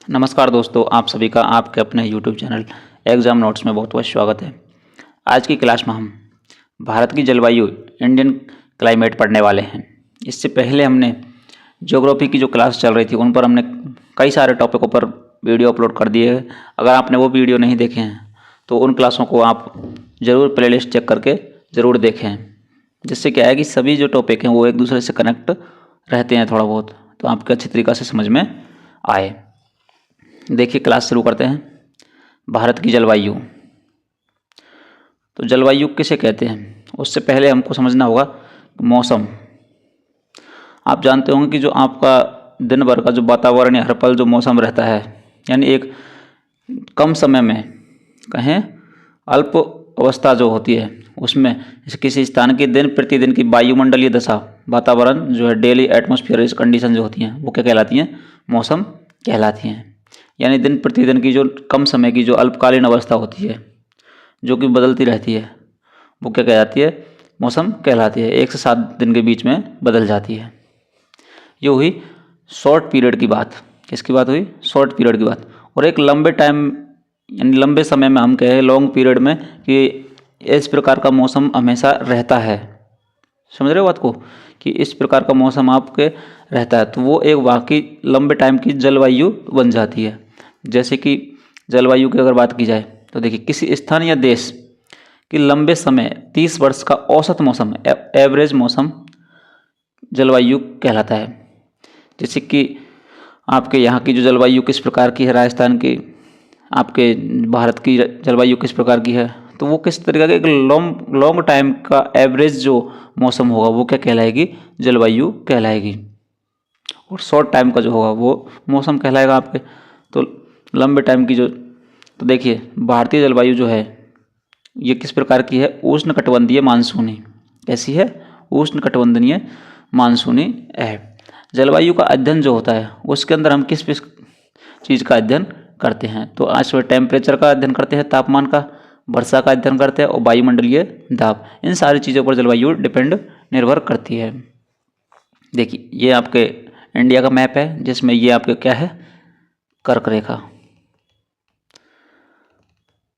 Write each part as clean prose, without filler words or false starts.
नमस्कार दोस्तों, आप सभी का आपके अपने यूट्यूब चैनल एग्ज़ाम नोट्स में बहुत बहुत स्वागत है। आज की क्लास में हम भारत की जलवायु इंडियन क्लाइमेट पढ़ने वाले हैं। इससे पहले हमने ज्योग्राफी की जो क्लास चल रही थी उन पर हमने कई सारे टॉपिकों पर वीडियो अपलोड कर दिए हैं। अगर आपने वो वीडियो नहीं देखे हैं तो उन क्लासों को आप ज़रूर प्लेलिस्ट चेक करके ज़रूर देखें, जिससे क्या है कि सभी जो टॉपिक हैं वो एक दूसरे से कनेक्ट रहते हैं थोड़ा बहुत, तो आपको अच्छी तरीक़ा से समझ में आए। देखिए, क्लास शुरू करते हैं। भारत की जलवायु। तो जलवायु किसे कहते हैं, उससे पहले हमको समझना होगा मौसम। आप जानते होंगे कि जो आपका दिन भर का जो वातावरण या हर पल जो मौसम रहता है, यानी एक कम समय में कहें अल्प अवस्था जो होती है उसमें किसी स्थान की दिन प्रतिदिन की वायुमंडलीय दशा, वातावरण जो है डेली एटमॉस्फेयर कंडीशन जो होती हैं वो क्या कहलाती हैं, मौसम कहलाती हैं। यानी दिन प्रतिदिन की जो कम समय की जो अल्पकालीन अवस्था होती है जो कि बदलती रहती है वो क्या कहलाती है, मौसम कहलाती है। 1 से 7 दिन के बीच में बदल जाती है। ये हुई शॉर्ट पीरियड की बात। किसकी बात हुई, शॉर्ट पीरियड की बात। और एक लंबे टाइम यानी लंबे समय में हम कहें लॉन्ग पीरियड में कि इस प्रकार का मौसम हमेशा रहता है। समझ रहे हो बात को, कि इस प्रकार का मौसम आपके रहता है तो वो एक वाकई लंबे टाइम की जलवायु बन जाती है। जैसे कि जलवायु की अगर बात की जाए तो देखिए, किसी स्थान या देश की लंबे समय 30 वर्ष का औसत मौसम, एवरेज मौसम जलवायु कहलाता है। जैसे कि आपके यहाँ की जो जलवायु किस प्रकार की है, राजस्थान की, आपके भारत की जलवायु किस प्रकार की है, तो वो किस तरीके का एक लॉन्ग टाइम का एवरेज जो मौसम होगा वो क्या कहलाएगी, जलवायु कहलाएगी। और शॉर्ट टाइम का जो होगा वो मौसम कहलाएगा आपके। तो लंबे टाइम की जो, तो देखिए भारतीय जलवायु जो है ये किस प्रकार की है, उष्णकटिबंधीय मानसूनी। कैसी है, उष्णकटिबंधीय मानसूनी है। जलवायु का अध्ययन जो होता है उसके अंदर हम किस चीज़ का अध्ययन करते हैं, तो आज टेम्परेचर का अध्ययन करते हैं, तापमान का, वर्षा का अध्ययन करते हैं और वायुमंडलीय दाब। इन सारी चीज़ों पर जलवायु निर्भर करती है। देखिए, ये आपके इंडिया का मैप है जिसमें ये आपके क्या है, कर्क रेखा।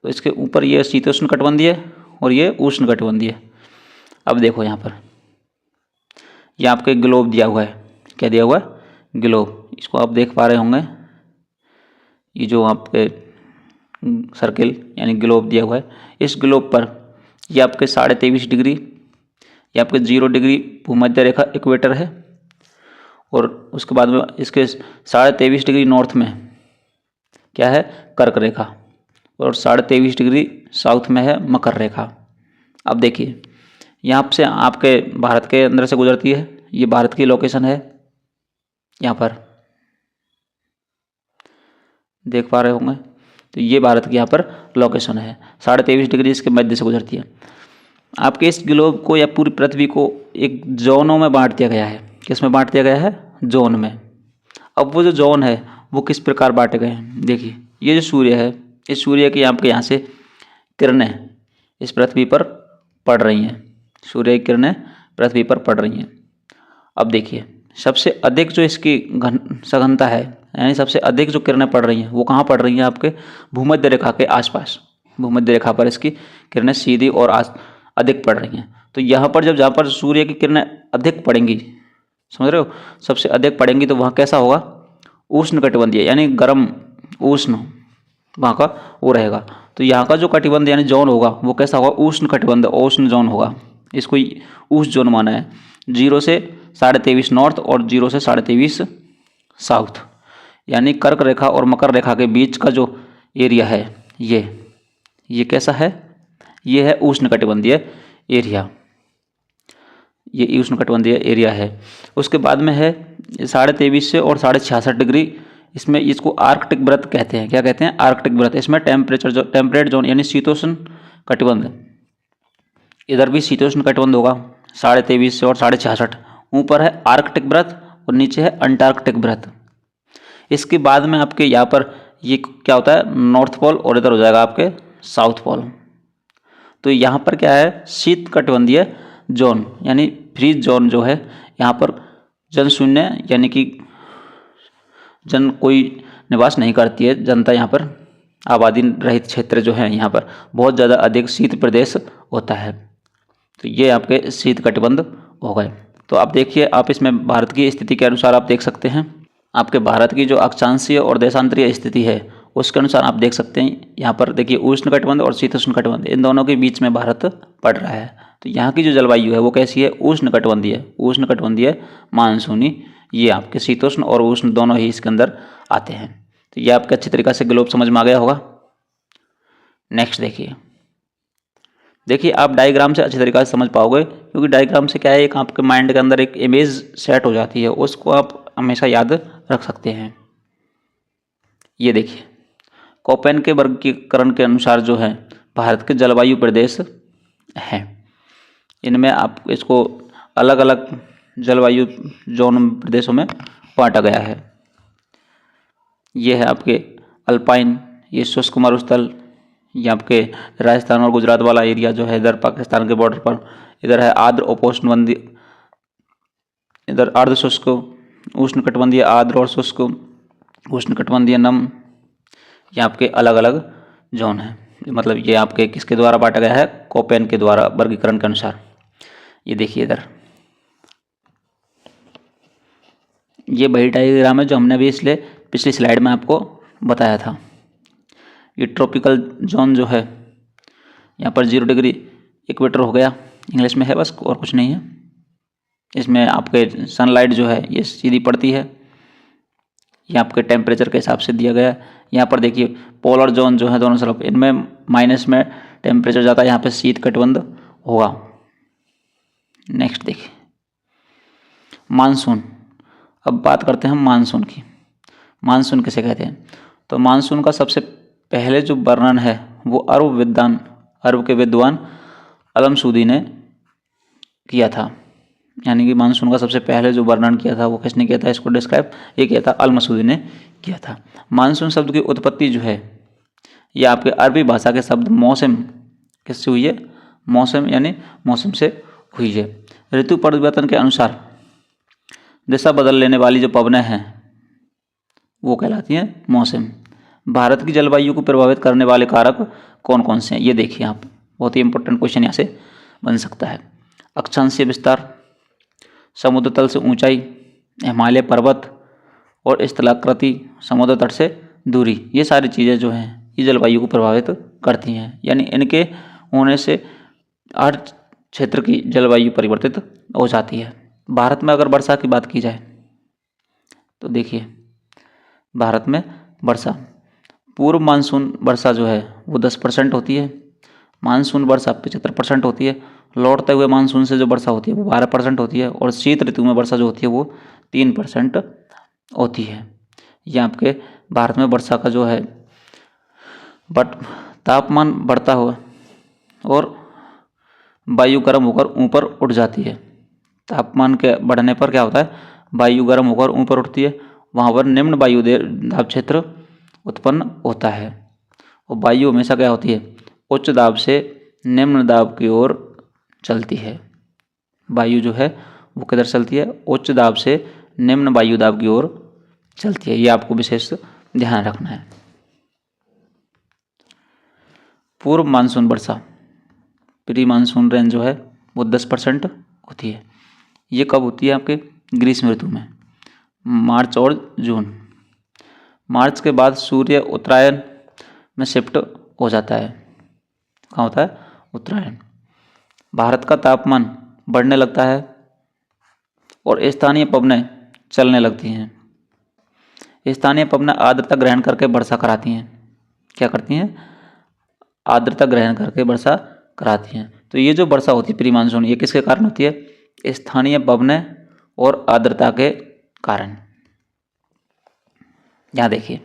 तो इसके ऊपर ये शीतोष्ण कटिबंधीय और ये उष्ण कटिबंधीय। अब देखो यहाँ पर ये आपके ग्लोब दिया हुआ है। क्या दिया हुआ है, ग्लोब। इसको आप देख पा रहे होंगे, ये जो आपके सर्किल यानी ग्लोब दिया हुआ है। इस ग्लोब पर ये आपके 23.5 डिग्री, ये आपके 0 डिग्री भूमध्य रेखा इक्वेटर है। और उसके बाद में इसके 23.5 डिग्री नॉर्थ में क्या है, कर्क रेखा। और 23.5 डिग्री साउथ में है मकर रेखा। अब देखिए, यहाँ से आपके भारत के अंदर से गुजरती है, ये भारत की लोकेशन है। यहाँ पर देख पा रहे होंगे, तो ये भारत की यहाँ पर लोकेशन है। 23.5 डिग्री इसके मध्य से गुजरती है। आपके इस ग्लोब को या पूरी पृथ्वी को एक जोनों में बांट दिया गया है। किस में बांट दिया गया है, जोन में। अब वो जो जोन है वो किस प्रकार बांटे गए हैं, देखिए ये जो सूर्य है, इस सूर्य की आपके यहाँ से किरणें इस पृथ्वी पर पड़ रही हैं। सूर्य की किरणें पृथ्वी पर पड़ रही हैं। अब देखिए, सबसे अधिक जो इसकी सघनता है, यानी सबसे अधिक जो किरणें पड़ रही हैं वो कहाँ पड़ रही हैं, आपके भूमध्य रेखा के आसपास। भूमध्य रेखा पर इसकी किरणें सीधी और अधिक पड़ रही हैं। तो यहाँ पर जहाँ पर सूर्य की किरणें अधिक पड़ेंगी, समझ रहे हो, सबसे अधिक पड़ेंगी, तो वहाँ कैसा होगा, उष्णकटिबंधीय यानी गर्म उष्ण वहाँ का वो रहेगा। तो यहाँ का जो कटिबंध यानी जोन होगा वो कैसा होगा, उष्ण कटिबंध, उष्ण जोन होगा। इसको उष्ण जोन माना है। 0 से 23.5 नॉर्थ और 0 से 23.5 साउथ, यानी कर्क रेखा और मकर रेखा के बीच का जो एरिया है ये कैसा है, ये है उष्णकटिबंधीय एरिया। ये उष्णकटिबंधीय एरिया है। उसके बाद में है 23.5 से और 66.5 डिग्री, इसमें इसको आर्कटिक व्रत कहते हैं। क्या कहते हैं, आर्कटिक व्रत। इसमें टेम्परेट जोन यानी शीतोष्ण कटिबंध, इधर भी शीतोष्ण कटिबंध होगा 23.5 से और 66.5। ऊपर है आर्कटिक व्रत और नीचे है अंटार्कटिक व्रत। इसके बाद में आपके यहाँ पर ये क्या होता है, नॉर्थ पोल, और इधर हो जाएगा आपके साउथ पोल। तो यहाँ पर क्या है, शीत कटिबंधीय जोन यानी फ्रीज जोन जो है, यहाँ पर जन शून्य यानी कि जन कोई निवास नहीं करती है जनता। यहाँ पर आबादी रहित क्षेत्र जो है यहाँ पर बहुत ज़्यादा अधिक शीत प्रदेश होता है। तो ये आपके शीत कटिबंध हो गए। तो आप देखिए, आप इसमें भारत की स्थिति के अनुसार आप देख सकते हैं, आपके भारत की जो अक्षांशीय और देशांतरीय स्थिति है उसके अनुसार आप देख सकते हैं। यहाँ पर देखिए उष्ण कटिबंध और शीतोष्ण कटिबंध, इन दोनों के बीच में भारत पड़ रहा है। तो यहाँ की जो जलवायु है वो कैसी है? उष्ण कटिबंधीय, उष्ण कटिबंधीय मानसूनी। ये आपके शीतोष्ण और उष्ण दोनों ही इसके अंदर आते हैं। तो ये आपके अच्छी तरीक़ा से ग्लोब समझ में आ गया होगा। नेक्स्ट देखिए आप डायग्राम से अच्छी तरीक़ा से समझ पाओगे, क्योंकि डायग्राम से क्या है, एक आपके माइंड के अंदर एक इमेज सेट हो जाती है, उसको आप हमेशा याद रख सकते हैं। ये देखिए कोपेन के वर्गीकरण के अनुसार जो है भारत के जलवायु प्रदेश हैं, इनमें आप इसको अलग अलग जलवायु जोन प्रदेशों में बांटा गया है। ये है आपके अल्पाइन, ये शुष्क मरुस्थल, ये आपके राजस्थान और गुजरात वाला एरिया जो है इधर पाकिस्तान के बॉर्डर पर, इधर है आर्द्र उपोष्णवंदी, इधर अर्ध शुष्क उष्ण कटिबंधीय आर्द्र और शुष्क उष्ण कटिबंधीय नम। ये आपके अलग अलग जोन है। मतलब ये आपके किसके द्वारा बांटा गया है? कोपेन के द्वारा वर्गीकरण के अनुसार। ये देखिए इधर ये वही डायग्राम है जो हमने अभी इसलिए पिछली स्लाइड में आपको बताया था। ये ट्रॉपिकल जोन जो है यहाँ पर 0 डिग्री इक्वेटर हो गया, इंग्लिश में है बस, और कुछ नहीं है। इसमें आपके सनलाइट जो है ये सीधी पड़ती है, ये आपके टेम्परेचर के हिसाब से दिया गया है। यहाँ पर देखिए पोलर जोन जो है दोनों तरफ, इनमें माइनस में टेम्परेचर जाता है, यहाँ पे शीत कटिबंध होगा। नेक्स्ट देखिए मानसून। अब बात करते हैं हम मानसून की। मानसून किसे कहते हैं? तो मानसून का सबसे पहले जो वर्णन है वो अरब के विद्वान अलमसूदी ने किया था। यानी कि मानसून का सबसे पहले जो वर्णन किया था वो किसने किया था? इसको डिस्क्राइब ये किया था अलमसूदी ने किया था। मानसून शब्द की उत्पत्ति जो है ये आपके अरबी भाषा के शब्द मौसम किससे हुई है? मौसम यानी मौसम से हुई है। ऋतु परिवर्तन के अनुसार दिशा बदल लेने वाली जो पवनें हैं वो कहलाती हैं मौसम। भारत की जलवायु को प्रभावित करने वाले कारक कौन कौन से हैं? ये देखिए आप, बहुत ही इंपॉर्टेंट क्वेश्चन यहाँ से बन सकता है। अक्षांशीय विस्तार, समुद्र तल से ऊंचाई, हिमालय पर्वत और स्थलाकृति, समुद्र तट से दूरी, ये सारी चीज़ें जो हैं ये जलवायु को प्रभावित करती हैं। यानी इनके होने से हर क्षेत्र की जलवायु परिवर्तित हो जाती है। भारत में अगर वर्षा की बात की जाए तो देखिए भारत में वर्षा, पूर्व मानसून वर्षा जो है वो 10% होती है, मानसून वर्षा 75% होती है, लौटते हुए मानसून से जो वर्षा होती है वो 12% होती है, और शीत ऋतु में वर्षा जो होती है वो 3% होती है। ये आपके भारत में वर्षा का जो है बट तापमान बढ़ता हुआ और वायु गर्म होकर ऊपर उठ जाती है। तापमान के बढ़ने पर क्या होता है? वायु गर्म होकर ऊपर उठती है, वहाँ पर निम्न वायु दाब क्षेत्र उत्पन्न होता है। और वायु हमेशा क्या होती है? उच्च दाब से निम्न दाब की ओर चलती है। वायु जो है वो किधर चलती है? उच्च दाब से निम्न वायु दाब की ओर चलती है। ये आपको विशेष ध्यान रखना है। पूर्व मानसून वर्षा, प्री मानसून रेंज जो है वो 10% होती है। ये कब होती है? आपके ग्रीष्म ऋतु में, मार्च और जून। मार्च के बाद सूर्य उत्तरायण में शिफ्ट हो जाता है। कहाँ होता है? उत्तरायण। भारत का तापमान बढ़ने लगता है और स्थानीय पवनें चलने लगती हैं। स्थानीय पवनें आर्द्रता ग्रहण करके वर्षा कराती हैं। क्या करती हैं? आर्द्रता ग्रहण करके वर्षा कराती हैं। तो ये जो वर्षा होती है प्री मानसून, ये किसके कारण होती है? स्थानीय पवनें और आर्द्रता के कारण। यहाँ देखिए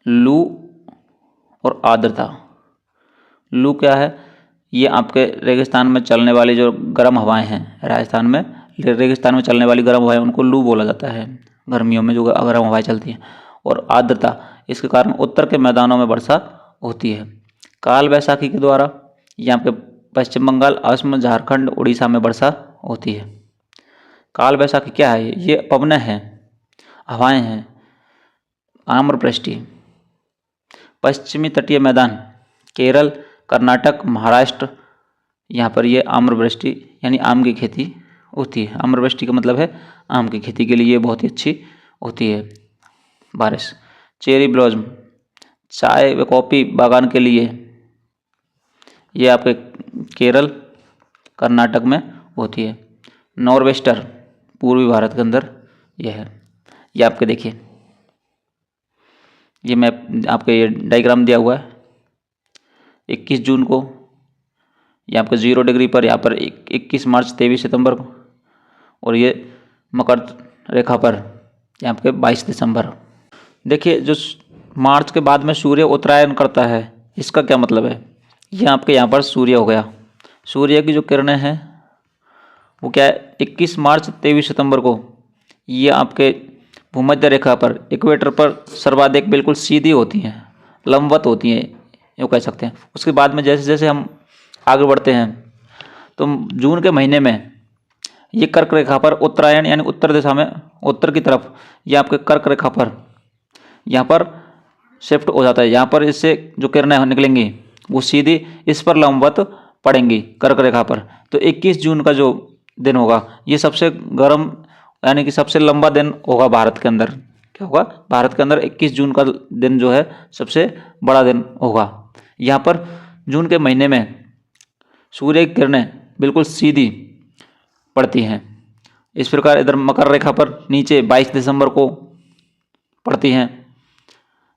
लू और आर्द्रता। लू क्या है? ये आपके रेगिस्तान में चलने वाली जो गर्म हवाएं हैं, राजस्थान में रेगिस्तान में चलने वाली गर्म हवाएं, उनको लू बोला जाता है, गर्मियों में जो गर्म हवाएं चलती हैं। और आर्द्रता, इसके कारण उत्तर के मैदानों में वर्षा होती है। काल वैशाखी के द्वारा यहाँ पे पश्चिम बंगाल, असम, झारखंड, उड़ीसा में वर्षा होती है। काल वैशाखी क्या है? ये पवनें हैं, हवाएं हैं, आम्रवृष्टि। पश्चिमी तटीय मैदान केरल, कर्नाटक, महाराष्ट्र, यहाँ पर ये आम्रवृष्टि यानी आम की खेती होती है। आम्रवृष्टि का मतलब है आम की खेती के लिए ये बहुत ही अच्छी होती है बारिश। चेरी ब्लॉसम चाय व कॉफ़ी बागान के लिए, ये आपके केरल, कर्नाटक में होती है। नॉर्वेस्टर पूर्वी भारत के अंदर यह है। ये आपके देखिए, ये मैप आपके ये डायग्राम दिया हुआ है। 21 जून को यहाँ पर 0 डिग्री पर, यहाँ पर 21 मार्च 23 सितंबर को, और ये मकर रेखा पर यहाँ पे 22 दिसंबर। देखिए जो मार्च के बाद में सूर्य उत्तरायण करता है, इसका क्या मतलब है? ये आपके यहाँ पर सूर्य हो गया। सूर्य की जो किरणें हैं वो क्या है, 21 मार्च 23 सितंबर को ये आपके भूमध्य रेखा पर, इक्वेटर पर सर्वाधिक बिल्कुल सीधी होती हैं, लंबवत होती हैं, यूँ कह सकते हैं। उसके बाद में जैसे जैसे हम आगे बढ़ते हैं तो जून के महीने में ये कर्क रेखा पर उत्तरायण यानी उत्तर दिशा में, उत्तर की तरफ, ये आपके कर्क रेखा पर यहाँ पर शिफ्ट हो जाता है। यहाँ पर इससे जो किरणें निकलेंगी वो सीधी इस पर लंबवत पड़ेंगी कर्क रेखा पर। तो 21 जून का जो दिन होगा ये सबसे गर्म यानी कि सबसे लंबा दिन होगा भारत के अंदर। क्या होगा? भारत के अंदर 21 जून का दिन जो है सबसे बड़ा दिन होगा। यहाँ पर जून के महीने में सूर्य की किरणें बिल्कुल सीधी पड़ती हैं। इस प्रकार इधर मकर रेखा पर नीचे 22 दिसंबर को पड़ती हैं।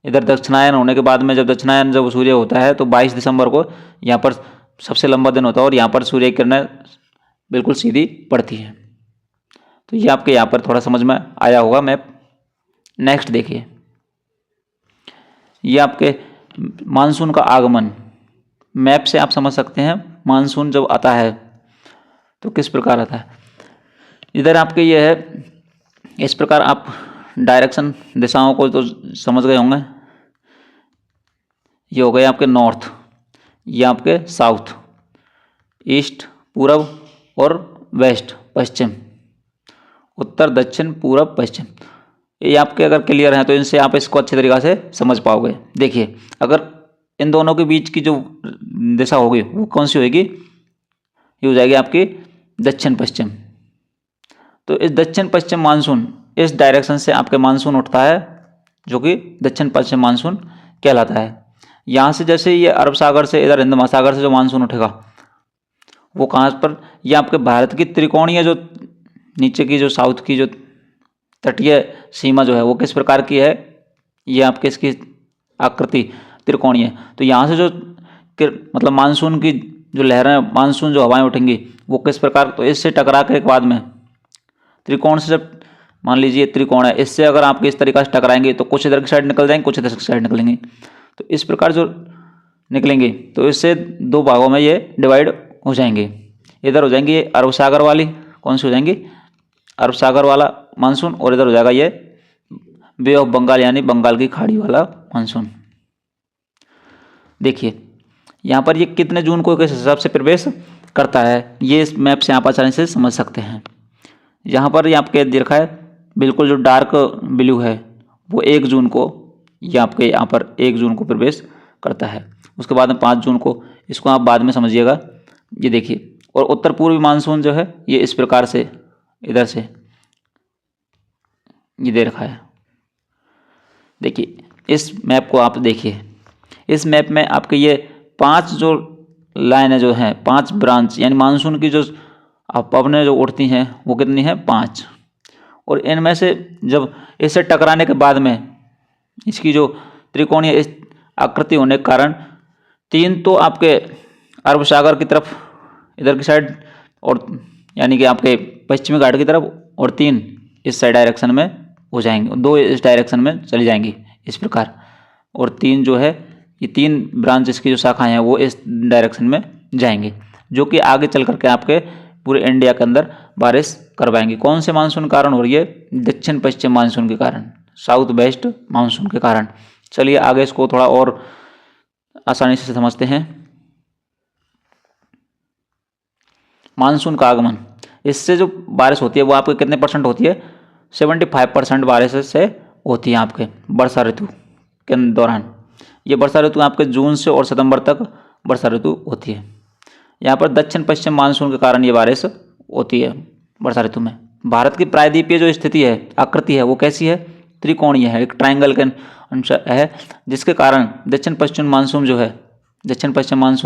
इधर दक्षिणायन होने के बाद में जब दक्षिणायन जब सूर्य होता है तो 22 दिसंबर को यहाँ पर सबसे लंबा दिन होता है और यहाँ पर सूर्य की किरणें बिल्कुल सीधी पड़ती हैं। तो ये आपके यहाँ पर थोड़ा समझ में आया होगा मैप। नेक्स्ट देखिए, ये आपके मानसून का आगमन। मैप से आप समझ सकते हैं मानसून जब आता है तो किस प्रकार आता है। इधर आपके ये है, इस प्रकार आप डायरेक्शन दिशाओं को तो समझ गए होंगे। ये हो गए आपके नॉर्थ, ये आपके साउथ, ईस्ट पूरब और वेस्ट पश्चिम, उत्तर दक्षिण पूरब पश्चिम। ये आपके अगर क्लियर हैं तो इनसे आप इसको अच्छे तरीक़ा से समझ पाओगे। देखिए अगर इन दोनों के बीच की जो दिशा होगी वो कौन सी होगी, ये हो जाएगी आपकी दक्षिण पश्चिम। तो इस दक्षिण पश्चिम मानसून, इस डायरेक्शन से आपके मानसून उठता है जो कि दक्षिण पश्चिम मानसून कहलाता है। यहाँ से जैसे ये अरब सागर से, इधर हिंद महासागर से जो मानसून उठेगा वो कहाँ पर, ये आपके भारत की त्रिकोणीय जो नीचे की जो साउथ की जो तटीय सीमा जो है वो किस प्रकार की है, ये आपके इसकी आकृति त्रिकोणीय। तो यहाँ से जो मतलब मानसून की जो लहरें, मानसून जो हवाएं उठेंगी वो किस प्रकार, तो इससे टकरा के बाद में त्रिकोण से, जब मान लीजिए त्रिकोण है, इससे अगर आपके इस तरीक़ा से टकराएंगे तो कुछ इधर की साइड निकल जाएंगे, कुछ इधर की साइड निकलेंगे। तो इस प्रकार जो निकलेंगे तो इससे दो भागों में ये डिवाइड हो जाएंगे। इधर हो जाएंगे ये अरब सागर वाली, कौन सी हो जाएंगी, अरब सागर वाला मानसून, और इधर हो जाएगा ये बे ऑफ बंगाल यानी बंगाल की खाड़ी वाला मानसून। देखिए यहाँ पर ये कितने जून को किस हिसाब से प्रवेश करता है, ये इस मैप से आप आसानी से समझ सकते हैं। यहाँ पर ये आपके देखा है बिल्कुल जो डार्क ब्लू है वो 1 जून को, ये आपके यहाँ पर 1 जून को प्रवेश करता है। उसके बाद में 5 जून को, इसको आप बाद में समझिएगा। ये देखिए, और उत्तर पूर्वी मानसून जो है ये इस प्रकार से इधर से ये दे रखा है। देखिए इस मैप को आप देखिए, इस मैप में आपके ये 5 जो लाइनें जो हैं, 5 ब्रांच यानी मानसून की जो पवनें जो उड़ती हैं वो कितनी है, 5। और इनमें से जब इससे टकराने के बाद में इसकी जो त्रिकोणीय इस आकृति होने के कारण 3 तो आपके अरब सागर की तरफ इधर की साइड, और यानी कि आपके पश्चिमी घाट की तरफ, और 3 इस साइड डायरेक्शन में हो जाएंगे, 2 इस डायरेक्शन में चली जाएंगी इस प्रकार, और 3 जो है ये 3 ब्रांच इसकी जो शाखाएं हैं वो इस डायरेक्शन में जाएंगे, जो कि आगे चल करके आपके पूरे इंडिया के अंदर बारिश करवाएंगे। कौन से मानसून के कारण हो रही है, दक्षिण पश्चिम मानसून के कारण, साउथ वेस्ट मानसून के कारण। चलिए आगे इसको थोड़ा और आसानी से समझते हैं। मानसून का आगमन, इससे जो बारिश होती है वो आपके कितने % होती है, 75% बारिश से होती है आपके वर्षा ऋतु के दौरान। ये वर्षा ऋतु आपके जून से और सितंबर तक वर्षा ऋतु होती है। यहाँ पर दक्षिण पश्चिम मानसून के कारण ये बारिश होती है वर्षा ऋतु में। भारत की प्रायद्वीपीय जो स्थिति है, आकृति है, वो कैसी है? त्रिकोणीय है, एक ट्रायंगल के अनुसार है, जिसके कारण दक्षिण पश्चिम मानसून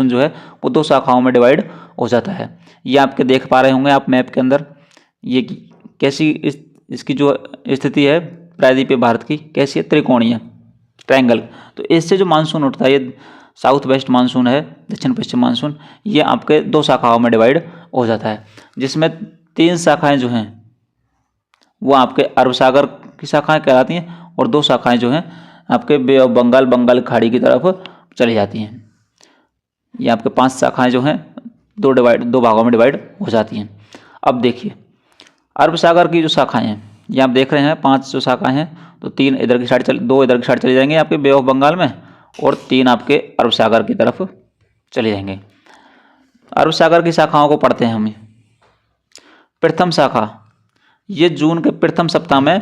जो है वो दो शाखाओं में डिवाइड हो जाता है। ये आपके देख पा रहे होंगे आप मैप के अंदर, ये कैसी इसकी जो स्थिति है प्रायद्वीपीय भारत की, कैसी है? त्रिकोणीय, ट्रायंगल। तो इससे जो मानसून उठता है, ये साउथ वेस्ट मानसून है, दक्षिण पश्चिम मानसून, ये आपके दो शाखाओं में डिवाइड हो जाता है, जिसमें 3 शाखाएं जो हैं वो आपके अरब सागर की शाखाएं कहलाती हैं और 2 शाखाएं जो हैं आपके बे ऑफ बंगाल खाड़ी की तरफ चली जाती हैं। ये आपके 5 शाखाएं जो हैं दो भागों में डिवाइड हो जाती हैं। अब देखिए अरब सागर की जो शाखाएं हैं, ये आप देख रहे हैं 5 जो शाखाएं हैं, तो 3 इधर की साइड 2 इधर की साइड चली जाएंगे आपके बे ऑफ बंगाल में, और 3 आपके अरब सागर की तरफ चले जाएंगे। अरब सागर की शाखाओं को पढ़ते हैं हम। प्रथम शाखा ये जून के प्रथम सप्ताह में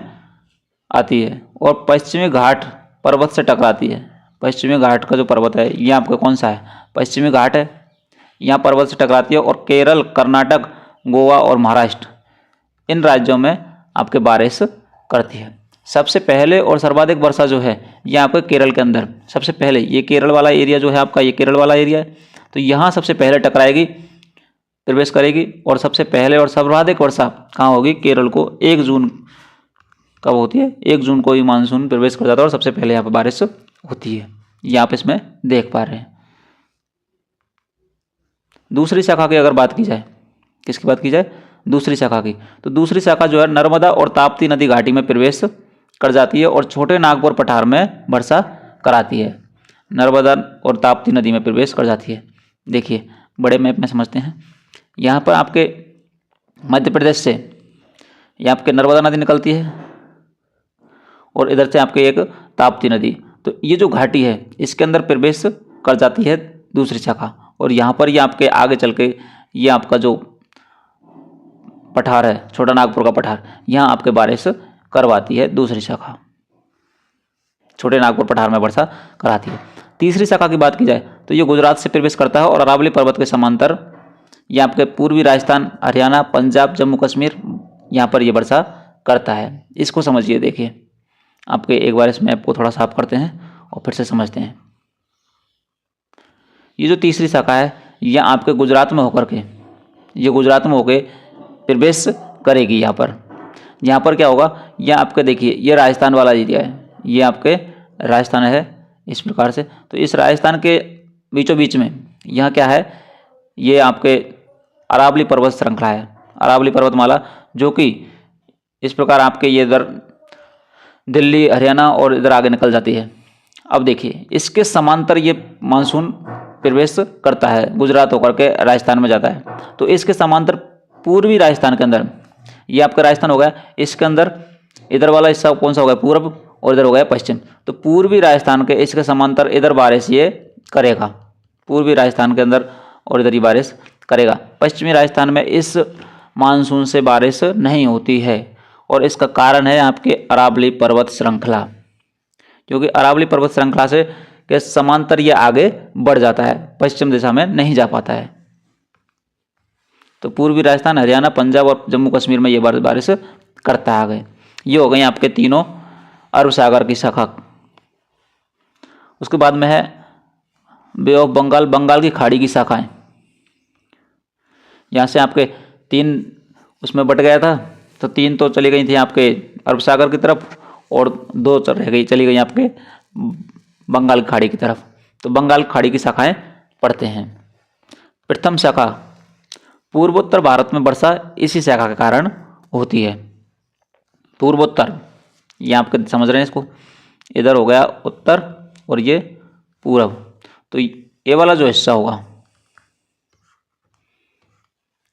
आती है और पश्चिमी घाट पर्वत से टकराती है। पश्चिमी घाट का जो पर्वत है ये आपका कौन सा है? पश्चिमी घाट है, यहाँ पर्वत से टकराती है और केरल, कर्नाटक, गोवा और महाराष्ट्र, इन राज्यों में आपके बारिश करती है। सबसे पहले और सर्वाधिक वर्षा जो है ये आपके केरल के अंदर, सबसे पहले ये केरल वाला एरिया जो है आपका, ये केरल वाला एरिया है, तो यहाँ सबसे पहले टकराएगी, प्रवेश करेगी, और सबसे पहले और सर्वाधिक वर्षा कहाँ होगी? केरल को 1 जून कब होती है? 1 जून को ही मानसून प्रवेश कर जाता है और सबसे पहले यहाँ पर बारिश होती है। ये आप इसमें देख पा रहे हैं। दूसरी शाखा की अगर बात की जाए, किसकी बात की जाए? दूसरी शाखा की, तो दूसरी शाखा जो है नर्मदा और ताप्ती नदी घाटी में प्रवेश कर जाती है और छोटे नागपुर पठार में वर्षा कराती है। नर्मदा और ताप्ती नदी में प्रवेश कर जाती है। देखिए बड़े मैप में समझते हैं। यहाँ पर आपके मध्य प्रदेश से ये आपके नर्मदा नदी निकलती है और इधर से आपके एक ताप्ती नदी, तो ये जो घाटी है इसके अंदर प्रवेश कर जाती है दूसरी शाखा, और यहाँ पर ये आपके आगे चल के ये आपका जो पठार है, छोटा नागपुर का पठार, यहाँ आपके बारिश करवाती है दूसरी शाखा, छोटे नागपुर पठार में वर्षा कराती है। तीसरी शाखा की बात की जाए तो ये गुजरात से प्रवेश करता है और अरावली पर्वत के समांतर ये आपके पूर्वी राजस्थान, हरियाणा, पंजाब, जम्मू कश्मीर, यहाँ पर ये वर्षा करता है। इसको समझिए। देखिए आपके एक बार इस मैप को थोड़ा साफ करते हैं और फिर से समझते हैं। ये जो तीसरी शाखा है ये आपके गुजरात में होकर के, ये गुजरात में होकर प्रवेश करेगी। यहाँ पर क्या होगा? ये आपके देखिए ये राजस्थान वाला एरिया है, ये आपके राजस्थान है इस प्रकार से, तो इस राजस्थान के बीचों बीच में यहाँ क्या है? ये आपके अरावली पर्वत श्रृंखला है, अरावली पर्वतमाला, जो कि इस प्रकार आपके ये इधर दिल्ली, हरियाणा और इधर आगे निकल जाती है। अब देखिए इसके समांतर ये मानसून प्रवेश करता है, गुजरात होकर के राजस्थान में जाता है, तो इसके समांतर पूर्वी राजस्थान के अंदर, ये आपका राजस्थान हो गया, इसके अंदर इधर वाला हिस्सा कौन सा हो गया? पूर्व, और इधर हो गया पश्चिम, तो पूर्वी राजस्थान के इसके समांतर इधर बारिश ये करेगा, पूर्वी राजस्थान के अंदर और इधर ही बारिश करेगा। पश्चिमी राजस्थान में इस मानसून से बारिश नहीं होती है और इसका कारण है आपके अरावली पर्वत श्रृंखला, क्योंकि अरावली पर्वत श्रृंखला से के समांतर ये आगे बढ़ जाता है, पश्चिम दिशा में नहीं जा पाता है। तो पूर्वी राजस्थान, हरियाणा, पंजाब और जम्मू कश्मीर में ये बारिश करता है आगे। ये हो गई आपके तीनों अरब सागर की शाखा। उसके बाद में है बे ऑफ बंगाल, बंगाल की खाड़ी की शाखाएं। यहाँ से आपके 3 उसमें बट गया था, तो 3 तो चली गई थी आपके अरब सागर की तरफ और 2 चली गई आपके बंगाल खाड़ी की तरफ। तो बंगाल खाड़ी की शाखाएं पढ़ते हैं। प्रथम शाखा पूर्वोत्तर भारत में वर्षा इसी शाखा के कारण होती है। पूर्वोत्तर, ये आपके समझ रहे हैं इसको, इधर हो गया उत्तर और ये पूर्व, तो ये वाला जो हिस्सा होगा,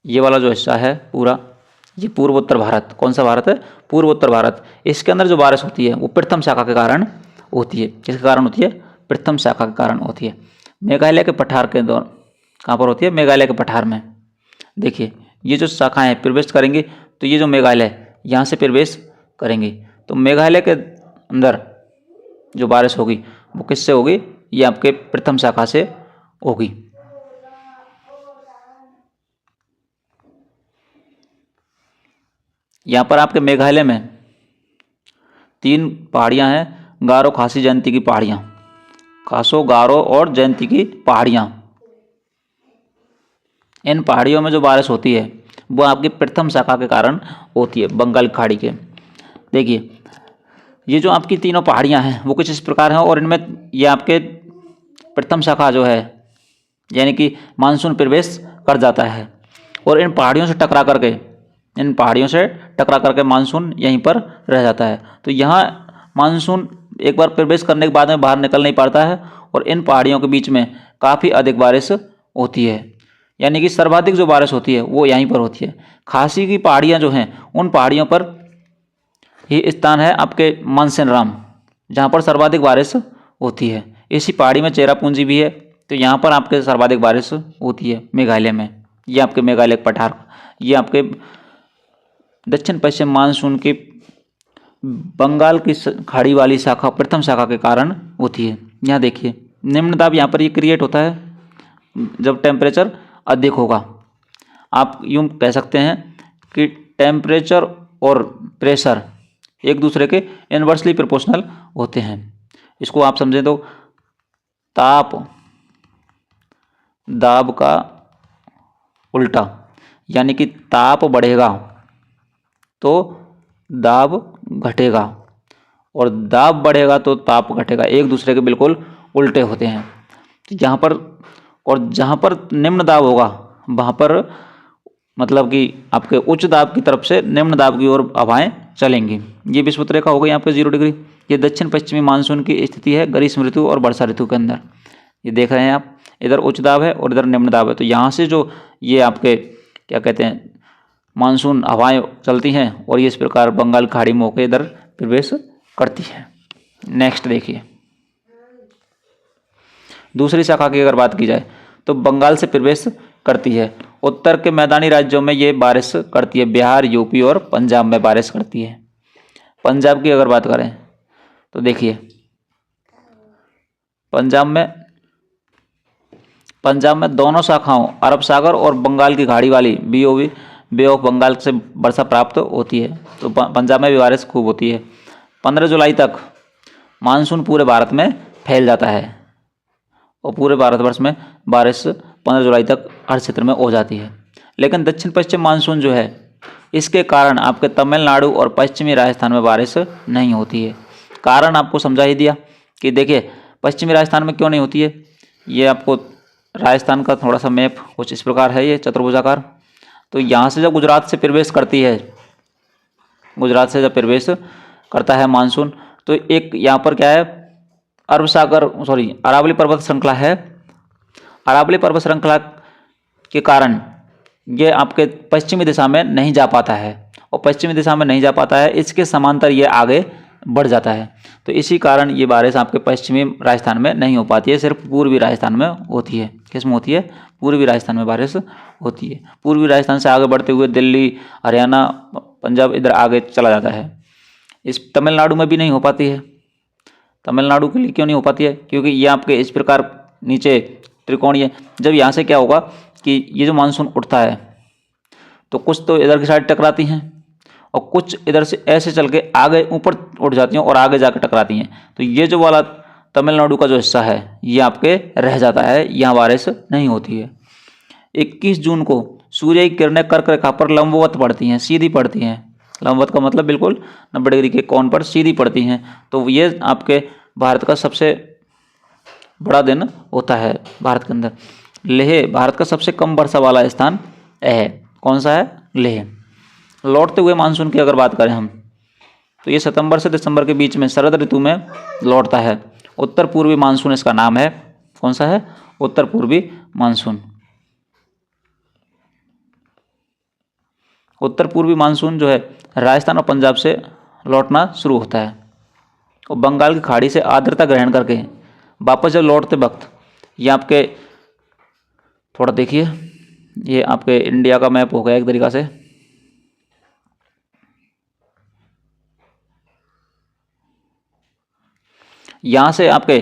ये वाला जो हिस्सा है पूरा, ये पूर्वोत्तर भारत। कौन सा भारत है? पूर्वोत्तर भारत। इसके अंदर जो बारिश होती है वो प्रथम शाखा के कारण होती है। किसके कारण होती है? प्रथम शाखा के कारण होती है। मेघालय के पठार के दौरान कहाँ पर होती है? मेघालय के पठार में। देखिए ये जो शाखाएं प्रवेश करेंगी, तो ये जो मेघालय यहाँ से प्रवेश करेंगी, तो मेघालय के अंदर जो बारिश होगी वो किससे होगी, ये आपके प्रथम शाखा से होगी। यहाँ पर आपके मेघालय में 3 पहाड़ियाँ हैं, गारो, खासी, जयंती की पहाड़ियाँ। खासो, गारो और जयंती की पहाड़ियाँ। इन पहाड़ियों में जो बारिश होती है वो आपकी प्रथम शाखा के कारण होती है, बंगाल की खाड़ी के। देखिए ये जो आपकी तीनों पहाड़ियाँ हैं वो कुछ इस प्रकार हैं, और इनमें ये आपके प्रथम शाखा जो है यानी कि मानसून प्रवेश कर जाता है, और इन पहाड़ियों से टकरा करके मानसून यहीं पर रह जाता है। तो यहाँ मानसून एक बार प्रवेश करने के बाद में बाहर निकल नहीं पाता है, और इन पहाड़ियों के बीच में काफ़ी अधिक बारिश होती है, यानी कि सर्वाधिक जो बारिश होती है वो यहीं पर होती है। खासी की पहाड़ियाँ जो हैं उन पहाड़ियों पर ये स्थान है आपके मानसेनराम, जहाँ पर सर्वाधिक बारिश होती है। इसी पहाड़ी में चेरापूंजी भी है, तो यहाँ पर आपके सर्वाधिक बारिश होती है मेघालय में। ये आपके मेघालय पठार, ये आपके दक्षिण पश्चिम मानसून के बंगाल की खाड़ी वाली शाखा, प्रथम शाखा के कारण होती है। यहाँ देखिए निम्न दाब यहाँ पर ये क्रिएट होता है जब टेम्परेचर अधिक होगा। आप यूँ कह सकते हैं कि टेम्परेचर और प्रेशर एक दूसरे के इन्वर्सली प्रोपोर्शनल होते हैं। इसको आप समझें तो ताप दाब का उल्टा, यानी कि ताप बढ़ेगा तो दाब घटेगा, और दाब बढ़ेगा तो ताप घटेगा, एक दूसरे के बिल्कुल उल्टे होते हैं। तो यहाँ पर, और जहाँ पर निम्न दाब होगा वहाँ पर मतलब कि आपके उच्च दाब की तरफ से निम्न दाब की ओर हवाएं चलेंगी। ये विषुवत रेखा हो गई आपके 0 डिग्री। ये दक्षिण पश्चिमी मानसून की स्थिति है ग्रीष्म ऋतु और वर्षा ऋतु के अंदर। ये देख रहे हैं आप, इधर उच्च दाब है और इधर निम्न दाब है। तो यहाँ से जो ये आपके क्या कहते हैं मानसून हवाएं चलती हैं और ये इस प्रकार बंगाल खाड़ी में होकर इधर प्रवेश करती है। नेक्स्ट देखिए, दूसरी शाखा की अगर बात की जाए तो बंगाल से प्रवेश करती है। उत्तर के मैदानी राज्यों में ये बारिश करती है, बिहार, यूपी और पंजाब में बारिश करती है। पंजाब की अगर बात करें तो देखिए पंजाब में दोनों शाखाओं अरब सागर और बंगाल की खाड़ी वाली BOB, बे ऑफ बंगाल से वर्षा प्राप्त होती है। तो पंजाब में भी बारिश खूब होती है। 15 जुलाई तक मानसून पूरे भारत में फैल जाता है, और पूरे भारतवर्ष में बारिश 15 जुलाई तक हर क्षेत्र में हो जाती है। लेकिन दक्षिण पश्चिम मानसून जो है इसके कारण आपके तमिलनाडु और पश्चिमी राजस्थान में बारिश नहीं होती है। कारण आपको समझा ही दिया कि देखिए पश्चिमी राजस्थान में क्यों नहीं होती है। ये आपको राजस्थान का थोड़ा सा मैप कुछ इस प्रकार है, ये चतुर्भुजाकार। तो यहाँ से जब गुजरात से प्रवेश करती है, गुजरात से जब प्रवेश करता है मानसून, तो एक यहाँ पर क्या है अरावली पर्वत श्रृंखला है। अरावली पर्वत श्रृंखला के कारण ये आपके पश्चिमी दिशा में नहीं जा पाता है, और पश्चिमी दिशा में नहीं जा पाता है, इसके समांतर ये आगे बढ़ जाता है। तो इसी कारण ये बारिश आपके पश्चिमी राजस्थान में नहीं हो पाती है, सिर्फ पूर्वी राजस्थान में होती है। किस में होती है? पूर्वी राजस्थान में बारिश होती है। पूर्वी राजस्थान से आगे बढ़ते हुए दिल्ली, हरियाणा, पंजाब इधर आगे चला जाता है। इस तमिलनाडु में भी नहीं हो पाती है। तमिलनाडु के लिए क्यों नहीं हो पाती है? क्योंकि ये आपके इस प्रकार नीचे त्रिकोणीय, जब यहाँ से क्या होगा कि ये जो मानसून उठता है तो कुछ तो इधर की साइड टकराती हैं और कुछ इधर से ऐसे चल के आगे ऊपर उठ जाती हैं और आगे जाकर टकराती हैं। तो ये जो वाला तमिलनाडु का जो हिस्सा है ये आपके रह जाता है, यहाँ बारिश नहीं होती है। 21 जून को सूर्य की किरणें कर्क रेखा पर लंबवत पड़ती हैं, सीधी पड़ती हैं। लंबवत का मतलब बिल्कुल 90 डिग्री के कोण पर सीधी पड़ती हैं। तो ये आपके भारत का सबसे बड़ा दिन होता है भारत के अंदर। लेह भारत का सबसे कम वर्षा वाला स्थान है। कौन सा है? लेह। लौटते हुए मानसून की अगर बात करें हम तो ये सितंबर से दिसंबर के बीच में शरद ऋतु में लौटता है। उत्तर पूर्वी मानसून इसका नाम है। कौन सा है? उत्तर पूर्वी मानसून। उत्तर पूर्वी मानसून जो है राजस्थान और पंजाब से लौटना शुरू होता है और बंगाल की खाड़ी से आर्द्रता ग्रहण करके वापस जब लौटते वक्त ये आपके थोड़ा देखिए, ये आपके इंडिया का मैप हो गया एक तरीक़ा से। यहाँ से आपके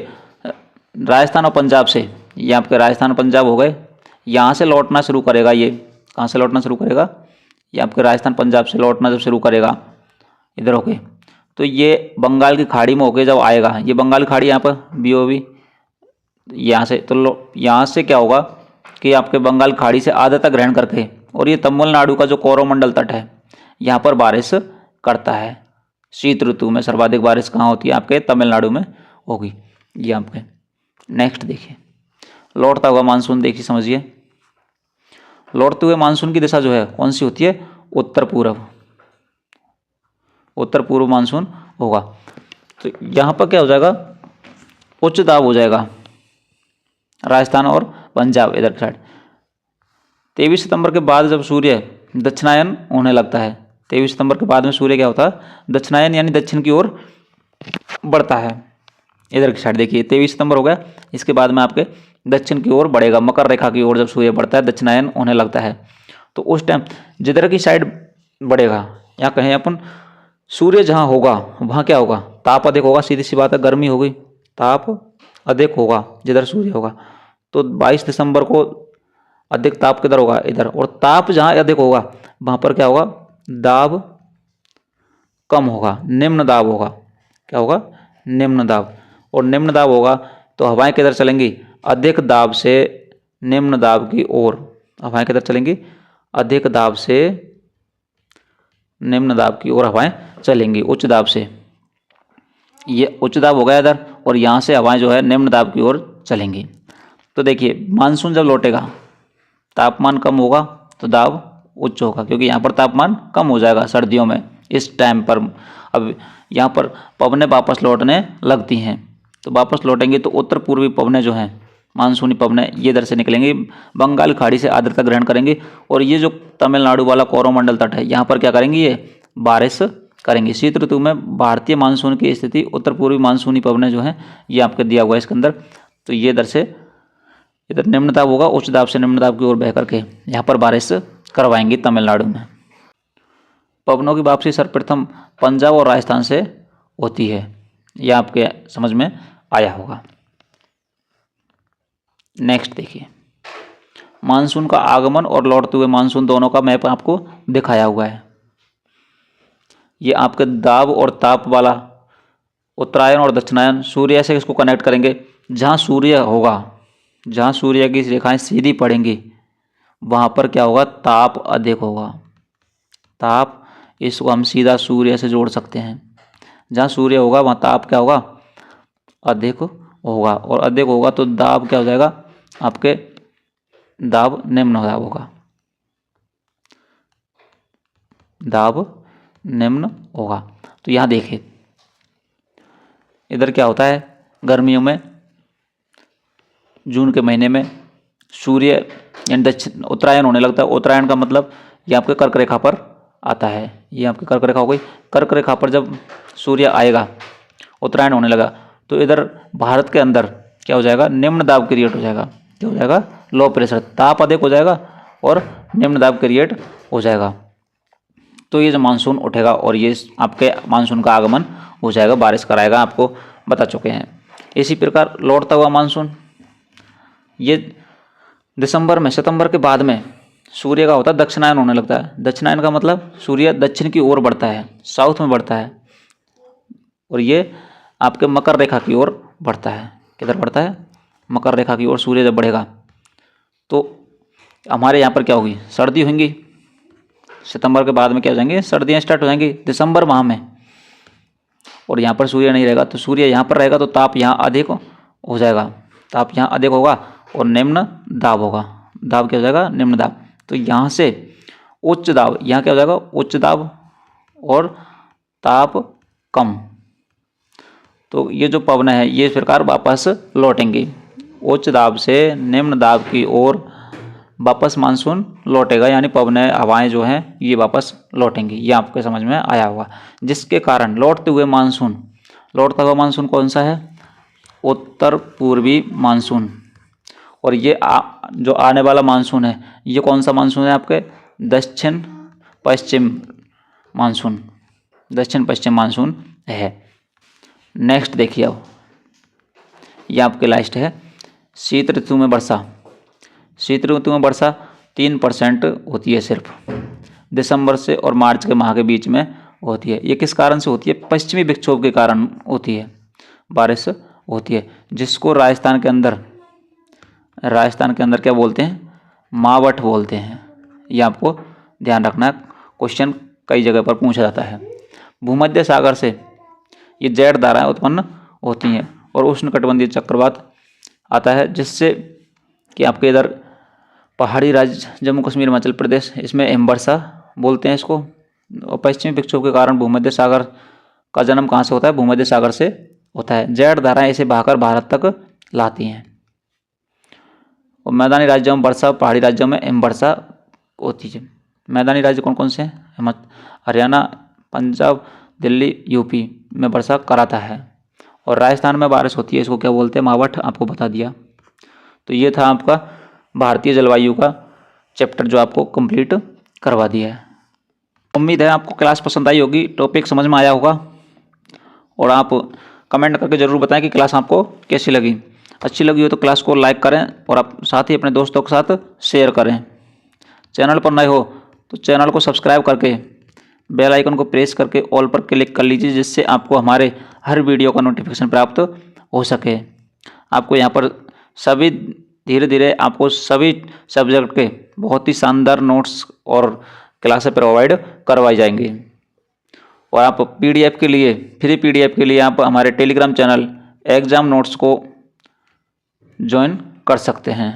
राजस्थान और पंजाब से, ये आपके राजस्थान और पंजाब हो गए, यहाँ से लौटना शुरू करेगा। ये कहाँ से लौटना शुरू करेगा? ये आपके राजस्थान पंजाब से लौटना जब शुरू करेगा इधर होके, तो ये बंगाल की खाड़ी में होके जब आएगा, ये बंगाल की खाड़ी यहाँ पर BOB, यहाँ से तो यहाँ से क्या होगा कि आपके बंगाल की खाड़ी से आर्द्रता ग्रहण करके, और ये तमिलनाडु का जो कोरोमंडल तट है यहाँ पर बारिश करता है। शीत ऋतु में सर्वाधिक बारिश कहाँ होती है? आपके तमिलनाडु में होगी। ये आपके नेक्स्ट देखिए, लौटता हुआ मानसून देखिए, समझिए। लौटते हुए मानसून की दिशा जो है कौन सी होती है? उत्तर पूर्व, उत्तर पूर्व मानसून होगा। तो यहाँ पर क्या हो जाएगा? उच्च दाब हो जाएगा राजस्थान और पंजाब इधर की साइड। 23 सितंबर के बाद जब सूर्य दक्षिणायन होने लगता है, 23 सितंबर के बाद में सूर्य क्या होता है? दक्षिणायन यानी दक्षिण की ओर बढ़ता है। इधर की साइड देखिए, 23 सितंबर हो गया, इसके बाद में आपके दक्षिण की ओर बढ़ेगा, मकर रेखा की ओर जब सूर्य बढ़ता है, दक्षिणायन होने लगता है, तो उस टाइम जिधर की साइड बढ़ेगा, या कहें अपन सूर्य जहाँ होगा वहाँ क्या होगा? ताप अधिक होगा, सीधी सी बात है, गर्मी होगी, ताप अधिक होगा जिधर सूर्य होगा। तो 22 दिसंबर को अधिक ताप किधर होगा? इधर। और ताप जहाँ अधिक होगा वहाँ पर क्या होगा? दाब कम होगा, निम्न दाब होगा। क्या होगा? निम्न दाब। और निम्न दाब होगा तो हवाएं किधर चलेंगी? अधिक दाब से निम्न दाब की ओर। हवाएं किधर चलेंगी? अधिक दाब से निम्न दाब की ओर हवाएं चलेंगी, उच्च दाब से। ये उच्च दाब हो गया इधर, और यहाँ से हवाएं जो है निम्न दाब की ओर चलेंगी। तो देखिए, मानसून जब लौटेगा तापमान कम होगा तो दाब उच्च होगा, क्योंकि यहाँ पर तापमान कम हो जाएगा सर्दियों में इस टाइम पर। अब यहाँ पर पवनें वापस लौटने लगती हैं, तो वापस लौटेंगी तो उत्तर पूर्वी पवनें जो हैं, मानसूनी पवनें, ये इधर से निकलेंगी, बंगाल खाड़ी से आर्द्रता ग्रहण करेंगी, और ये जो तमिलनाडु वाला कोरोमंडल तट है यहाँ पर क्या करेंगी? ये बारिश करेंगे। शीत ऋतु में भारतीय मानसून की स्थिति, उत्तर पूर्वी मानसूनी पवनें जो हैं ये आपके दिया हुआ है इसके अंदर। तो ये इधर से इधर निम्न दाब होगा, उच्च दाब से निम्न दाब की ओर बह करके यहाँ पर बारिश करवाएंगी तमिलनाडु में। पवनों की वापसी सर्वप्रथम पंजाब और राजस्थान से होती है, यह आपके समझ में आया होगा। नेक्स्ट देखिए, मानसून का आगमन और लौटते हुए मानसून दोनों का मैप आपको दिखाया हुआ है। ये आपके दाब और ताप वाला उत्तरायण और दक्षिणायन, सूर्य से इसको कनेक्ट करेंगे। जहाँ सूर्य होगा, जहाँ सूर्य की रेखाएं सीधी पड़ेंगी वहाँ पर क्या होगा? ताप अधिक होगा। ताप, इसको हम सीधा सूर्य से जोड़ सकते हैं। जहाँ सूर्य होगा वहाँ ताप क्या होगा? अधिक होगा, और अधिक होगा तो दाब क्या हो जाएगा? आपके दाब निम्न दाब होगा, दाब निम्न होगा। तो यहाँ देखिए, इधर क्या होता है? गर्मियों में जून के महीने में सूर्य यानी दक्षिण उत्तरायण होने लगता है। उत्तरायण का मतलब ये आपके कर्क रेखा पर आता है, ये आपकी कर्क रेखा हो गई। कर्क रेखा पर जब सूर्य आएगा, उत्तरायण होने लगा, तो इधर भारत के अंदर क्या हो जाएगा? निम्न दाब क्रिएट हो जाएगा। क्या हो जाएगा? लो प्रेशर, ताप अधिक हो जाएगा और निम्न दाब क्रिएट हो जाएगा। तो ये जो मानसून उठेगा और ये आपके मानसून का आगमन हो जाएगा, बारिश कराएगा, आपको बता चुके हैं। इसी प्रकार लौटता हुआ मानसून, ये दिसंबर में, सितंबर के बाद में सूर्य का होता है दक्षिणायन होने लगता है। दक्षिणायन का मतलब सूर्य दक्षिण की ओर बढ़ता है, साउथ में बढ़ता है, और ये आपके मकर रेखा की ओर बढ़ता है। किधर बढ़ता है? मकर रेखा की ओर सूर्य जब बढ़ेगा तो हमारे यहाँ पर क्या होगी? सर्दी होंगी। सितंबर के बाद में क्या हो जाएंगे? सर्दियाँ स्टार्ट हो जाएंगी दिसंबर माह में, और यहाँ पर सूर्य नहीं रहेगा, तो सूर्य यहाँ पर रहेगा तो ताप यहाँ अधिक हो जाएगा, ताप यहाँ अधिक होगा और निम्न दाब होगा। दाब क्या हो जाएगा? निम्न दाब। तो यहाँ से उच्च दाब, यहाँ क्या हो जाएगा? उच्च दाब और ताप कम। तो ये जो पवन है ये इस प्रकार वापस लौटेंगी, उच्च दाब से निम्न दाब की ओर वापस मानसून लौटेगा, यानी पवन हवाएं जो हैं ये वापस लौटेंगी। ये आपके समझ में आया होगा। जिसके कारण लौटते हुए मानसून, लौटता हुआ मानसून कौन सा है? उत्तर पूर्वी मानसून। और ये जो आने वाला मानसून है ये कौन सा मानसून है? आपके दक्षिण पश्चिम मानसून, दक्षिण पश्चिम मानसून है। नेक्स्ट देखिए, अब ये आपके लास्ट है। शीत ऋतु में वर्षा, शीत ऋतु में वर्षा 3% होती है सिर्फ, दिसंबर से और मार्च के माह के बीच में होती है। ये किस कारण से होती है? पश्चिमी विक्षोभ के कारण होती है, बारिश होती है, जिसको राजस्थान के अंदर क्या बोलते हैं? मावठ बोलते हैं। ये आपको ध्यान रखना है, क्वेश्चन कई जगह पर पूछा जाता है। भूमध्य सागर से ये जेट धाराएं उत्पन्न होती हैं और उष्णकटिबंधीय चक्रवात आता है, जिससे कि आपके इधर पहाड़ी राज्य जम्मू कश्मीर हिमाचल प्रदेश, इसमें हिमवर्षा बोलते हैं इसको। और पश्चिमी विक्षोभ के कारण भूमध्य सागर का जन्म कहाँ से होता है? भूमध्य सागर से होता है। जेट धाराएं इसे बहाकर भारत तक लाती हैं। और मैदानी राज्यों में वर्षा, पहाड़ी राज्यों में हिमवर्षा होती है। मैदानी राज्य कौन कौन से हैं? हरियाणा, पंजाब, दिल्ली, यूपी में वर्षा कराता है। और राजस्थान में बारिश होती है, इसको क्या बोलते हैं? मावठ, आपको बता दिया। तो ये था आपका भारतीय जलवायु का चैप्टर जो आपको कंप्लीट करवा दिया है। उम्मीद है आपको क्लास पसंद आई होगी, टॉपिक समझ में आया होगा। और आप कमेंट करके ज़रूर बताएं कि क्लास आपको कैसी लगी। अच्छी लगी हो तो क्लास को लाइक करें और आप साथ ही अपने दोस्तों के साथ शेयर करें। चैनल पर नए हो तो चैनल को सब्सक्राइब करके बेल आइकन को प्रेस करके ऑल पर क्लिक कर लीजिए, जिससे आपको हमारे हर वीडियो का नोटिफिकेशन प्राप्त हो सके। आपको यहाँ पर सभी धीरे धीरे आपको सभी सब्जेक्ट के बहुत ही शानदार नोट्स और क्लासें प्रोवाइड करवाई जाएंगी। और आप पीडीएफ के लिए, फ्री पीडीएफ के लिए आप हमारे टेलीग्राम चैनल एग्जाम नोट्स को ज्वाइन कर सकते हैं।